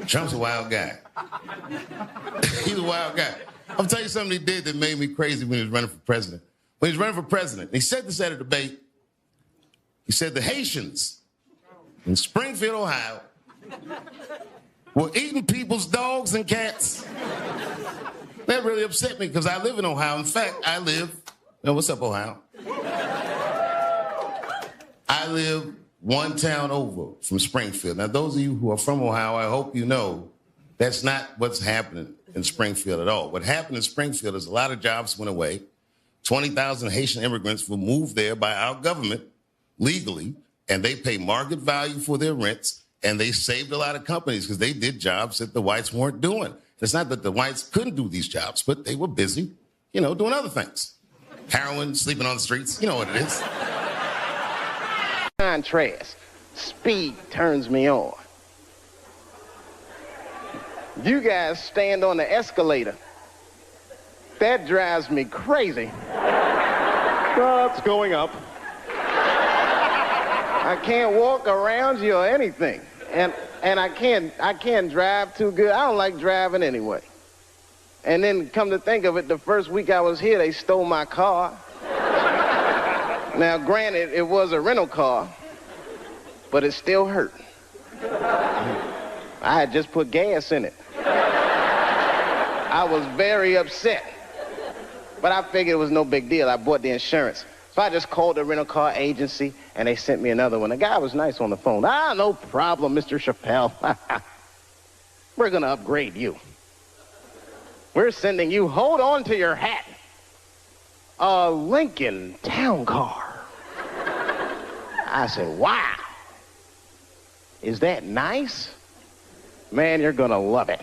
Trump's a wild guy. He's a wild guy. I'll tell you something he did that made me crazy when he was running for president. When he was running for president, he said this at a debate. He said the Haitians in Springfield, Ohio, were eating people's dogs and cats. That really upset me because I live in Ohio. In fact, what's up, Ohio? I live one town over from Springfield. Now, those of you who are from Ohio, I hope you know that's not what's happening in Springfield at all. What happened in Springfield is a lot of jobs went away. 20,000 Haitian immigrants were moved there by our government legally, and they pay market value for their rents, and they saved a lot of companies because they did jobs that the whites weren't doing. It's not that the whites couldn't do these jobs, but they were busy, doing other things. Heroin, sleeping on the streets, you know what it is. Contrast. Speed turns me on. You guys stand on the escalator. That drives me crazy. It's going up. I can't walk around you or anything. And I can't drive too good. I don't like driving anyway. And then come to think of it, the first week I was here, they stole my car. Now, granted, it was a rental car, but it still hurt. I had just put gas in it. I was very upset. But I figured it was no big deal. I bought the insurance. So I just called the rental car agency, and they sent me another one. The guy was nice on the phone. No problem, Mr. Chappelle. We're going to upgrade you. We're sending you, hold on to your hat, a Lincoln Town Car. I said, wow. Is that nice? Man, you're going to love it.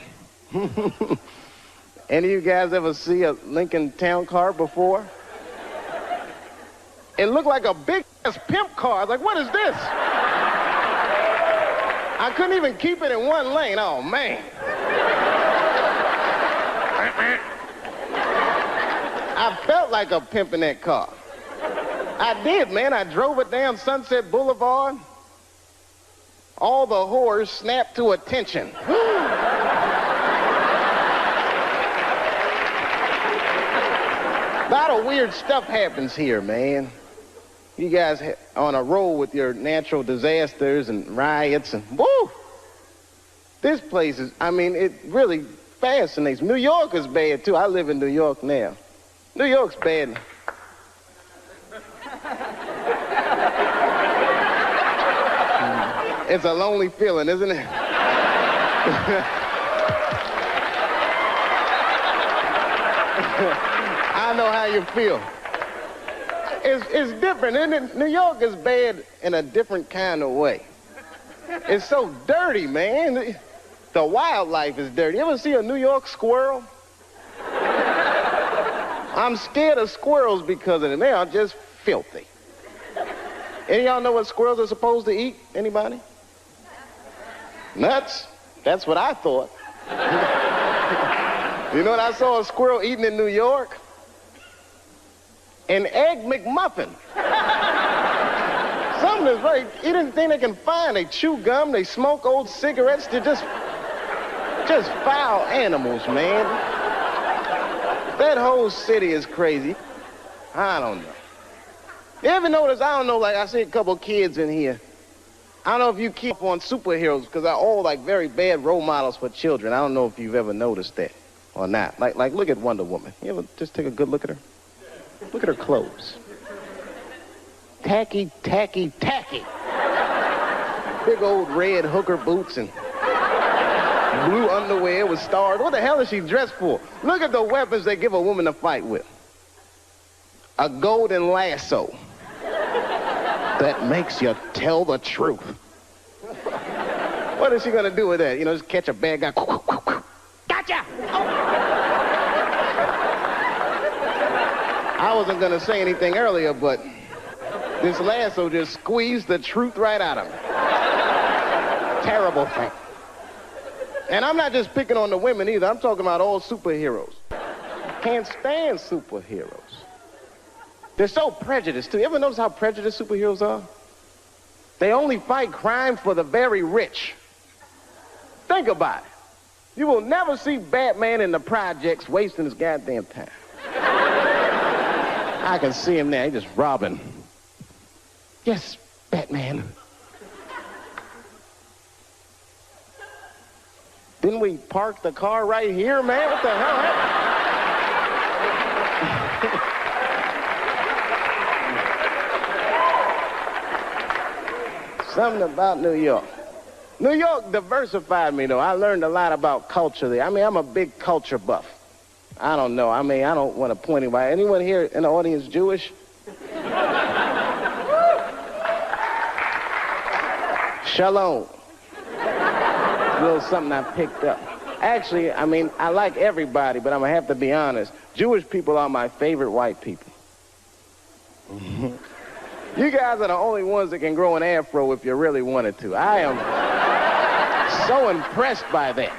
Any of you guys ever see a Lincoln Town Car before? It looked like a big-ass pimp car. I was like, what is this? I couldn't even keep it in one lane. Oh, man. I felt like a pimp in that car. I did, man. I drove it down Sunset Boulevard. All the whores snapped to attention. A lot of weird stuff happens here, man. You guys are on a roll with your natural disasters and riots and woo! This place is, it really fascinates me. New York is bad, too. I live in New York now. New York's bad. It's a lonely feeling, isn't it? I know how you feel. It's different, isn't it? New York is bad in a different kind of way. It's so dirty, man. The wildlife is dirty. You ever see a New York squirrel? I'm scared of squirrels because of them. They are just filthy. Any of y'all know what squirrels are supposed to eat? Anybody? Nuts? That's what I thought. You know what I saw a squirrel eating in New York? An Egg McMuffin. Something is right. Anything they can find. They chew gum, they smoke old cigarettes. They're just foul animals, man. That whole city is crazy. I don't know. You ever notice, I don't know, like I see a couple kids in here. I don't know if you keep on superheroes because they're all like very bad role models for children. I don't know if you've ever noticed that or not. Like look at Wonder Woman. You ever just take a good look at her? Look at her clothes. Tacky, tacky, tacky. Big old red hooker boots and blue underwear with stars. What the hell is she dressed for? Look at the weapons they give a woman to fight with. A golden lasso that makes you tell the truth. What is she gonna do with that? Just catch a bad guy. Gotcha! I wasn't gonna say anything earlier, but this lasso just squeezed the truth right out of me. Terrible thing. And I'm not just picking on the women either. I'm talking about all superheroes. Can't stand superheroes. They're so prejudiced, too. You ever notice how prejudiced superheroes are? They only fight crime for the very rich. Think about it. You will never see Batman in the projects wasting his goddamn time. I can see him now, he just robbing. Yes, Batman. Didn't we park the car right here, man? What the hell? Something about New York. New York diversified me, though. I learned a lot about culture there. I mean, I'm a big culture buff. I don't know. I mean, I don't want to point anybody. Anyone here in the audience Jewish? Shalom. A little something I picked up. Actually, I mean, I like everybody, but I'm going to have to be honest. Jewish people are my favorite white people. You guys are the only ones that can grow an afro if you really wanted to. I am so impressed by that.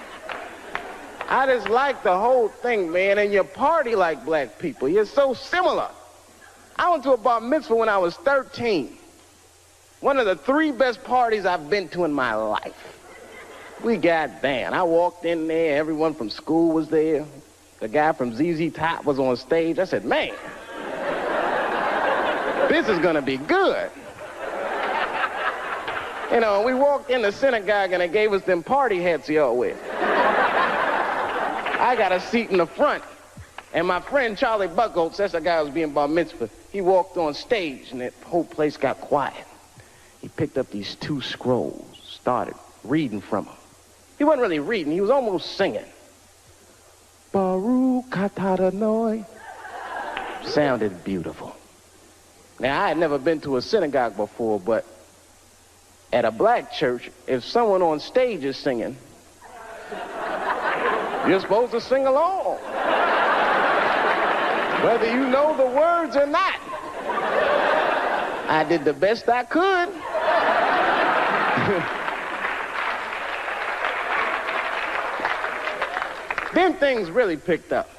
I just like the whole thing, man, and you party like black people. You're so similar. I went to a bar mitzvah when I was 13. One of the 3 best parties I've been to in my life. We got down. I walked in there, everyone from school was there. The guy from ZZ Top was on stage. I said, man, this is gonna be good. You know, we walked in the synagogue and they gave us them party hats y'all wear. I got a seat in the front. And my friend Charlie Buckholtz, that's the guy who was being bar mitzvah, he walked on stage and that whole place got quiet. He picked up these 2 scrolls, started reading from them. He wasn't really reading, he was almost singing. Baruch atah Adonai. Sounded beautiful. Now, I had never been to a synagogue before, but at a black church, if someone on stage is singing, you're supposed to sing along. Whether you know the words or not. I did the best I could. Then things really picked up.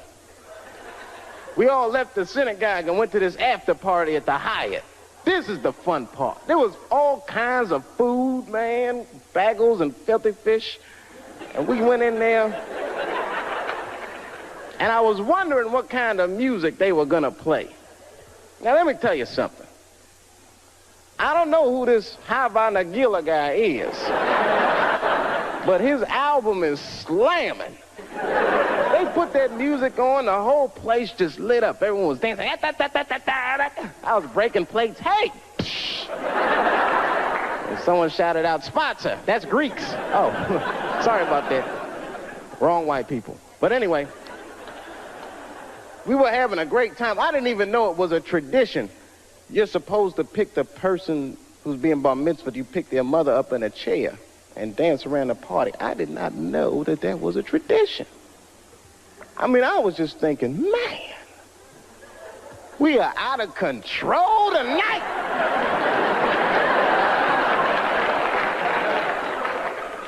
We all left the synagogue and went to this after party at the Hyatt. This is the fun part. There was all kinds of food, man, bagels and filthy fish. And we went in there, and I was wondering what kind of music they were gonna play. Now, let me tell you something. I don't know who this Hava Nagila guy is, but his album is slamming. They put that music on, the whole place just lit up. Everyone was dancing. I was breaking plates. Hey! And someone shouted out, sponsor. That's Greeks. Oh, sorry about that. Wrong white people. But anyway, we were having a great time. I didn't even know it was a tradition. You're supposed to pick the person who's being bar mitzvah. You pick their mother up in a chair and dance around the party. I did not know that that was a tradition. I mean, I was just thinking, man, we are out of control tonight.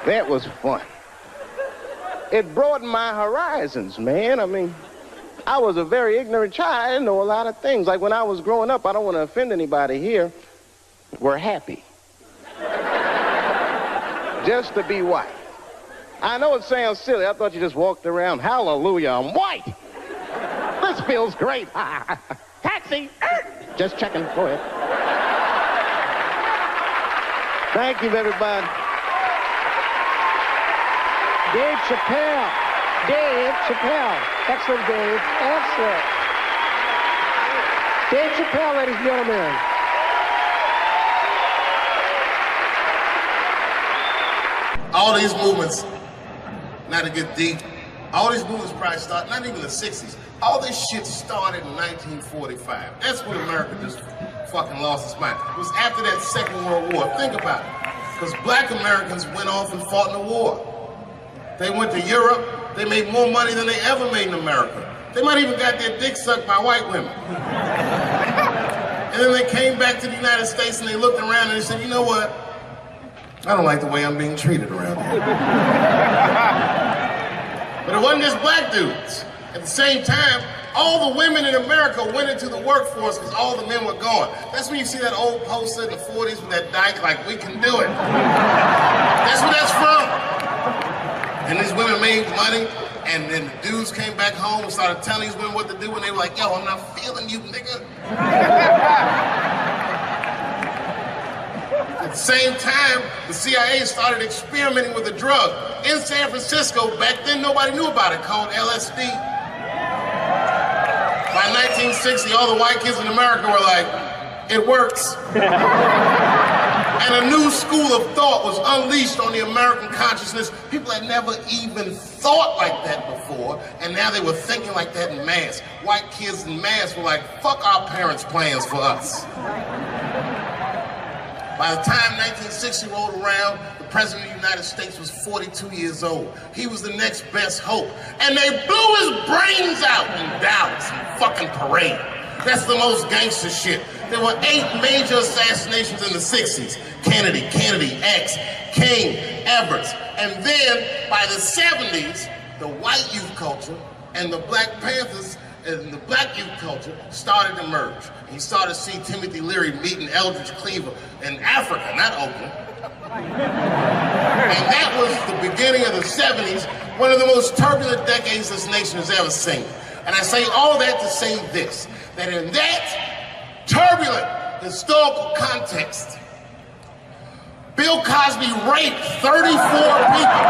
That was fun. It broadened my horizons, man. I mean, I was a very ignorant child. I didn't know a lot of things. Like when I was growing up, I don't want to offend anybody here, we're happy. Just to be white. I know it sounds silly. I thought you just walked around, hallelujah, I'm white. This feels great. Taxi. Just checking. Go ahead. Thank you, everybody. Dave Chappelle. Dave Chappelle. Excellent, Dave. Excellent. Dave Chappelle, ladies and gentlemen. All these movements, not to get deep, all these movements probably started, not even the 60s. All this shit started in 1945. That's when America just fucking lost its mind. It was after that Second World War. Think about it. Because black Americans went off and fought in the war. They went to Europe. They made more money than they ever made in America. They might even got their dick sucked by white women. And then they came back to the United States and they looked around and they said, you know what? I don't like the way I'm being treated around here. But it wasn't just black dudes. At the same time, all the women in America went into the workforce because all the men were gone. That's when you see that old poster in the 40s with that dyke, like, we can do it. That's where that's from. And these women made money, and then the dudes came back home and started telling these women what to do, and they were like, yo, I'm not feeling you, nigga. At the same time, the CIA started experimenting with a drug in San Francisco. Back then, nobody knew about it, called LSD. By 1960, all the white kids in America were like, it works. And a new school of thought was unleashed on the American consciousness. People had never even thought like that before, and now they were thinking like that in mass. White kids in mass were like, fuck our parents' plans for us. By the time 1960 rolled around, the President of the United States was 42 years old. He was the next best hope. And they blew his brains out in Dallas in fucking parade. That's the most gangster shit. There were 8 major assassinations in the 60s. Kennedy, X, King, Everett. And then by the 70s, the white youth culture and the Black Panthers and the black youth culture started to merge. And you started to see Timothy Leary meeting Eldridge Cleaver in Africa, not Oakland. And that was the beginning of the 70s, one of the most turbulent decades this nation has ever seen. And I say all that to say this, that in that turbulent historical context, Bill Cosby raped 34 people.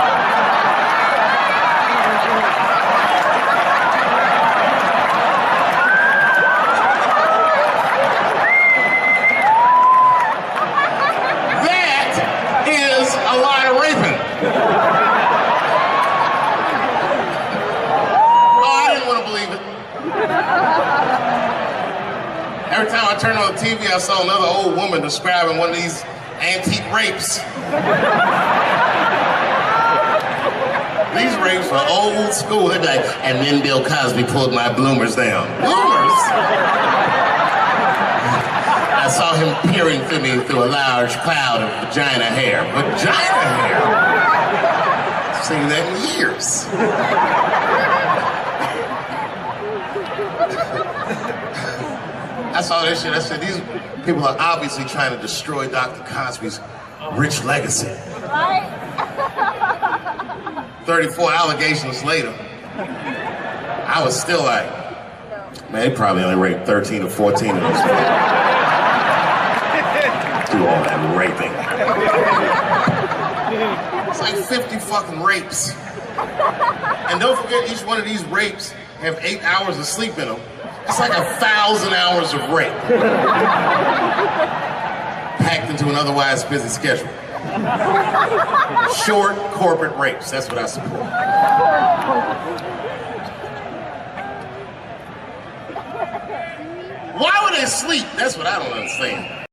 Every time I turned on the TV, I saw another old woman describing one of these antique rapes. These rapes were old school. They'd be like, and then Bill Cosby pulled my bloomers down. Bloomers? I saw him peering through me through a large cloud of vagina hair. Vagina hair? I've seen that in years. I saw that shit. I said, these people are obviously trying to destroy Dr. Cosby's rich legacy. Right? 34 allegations later, I was still like, man, they probably only raped 13 or 14 of those people. Do all that raping. It's like 50 fucking rapes. And don't forget, each one of these rapes have 8 hours of sleep in them. It's like 1,000 hours of rape. Packed into an otherwise busy schedule. Short corporate rapes, that's what I support. Why would they sleep? That's what I don't understand.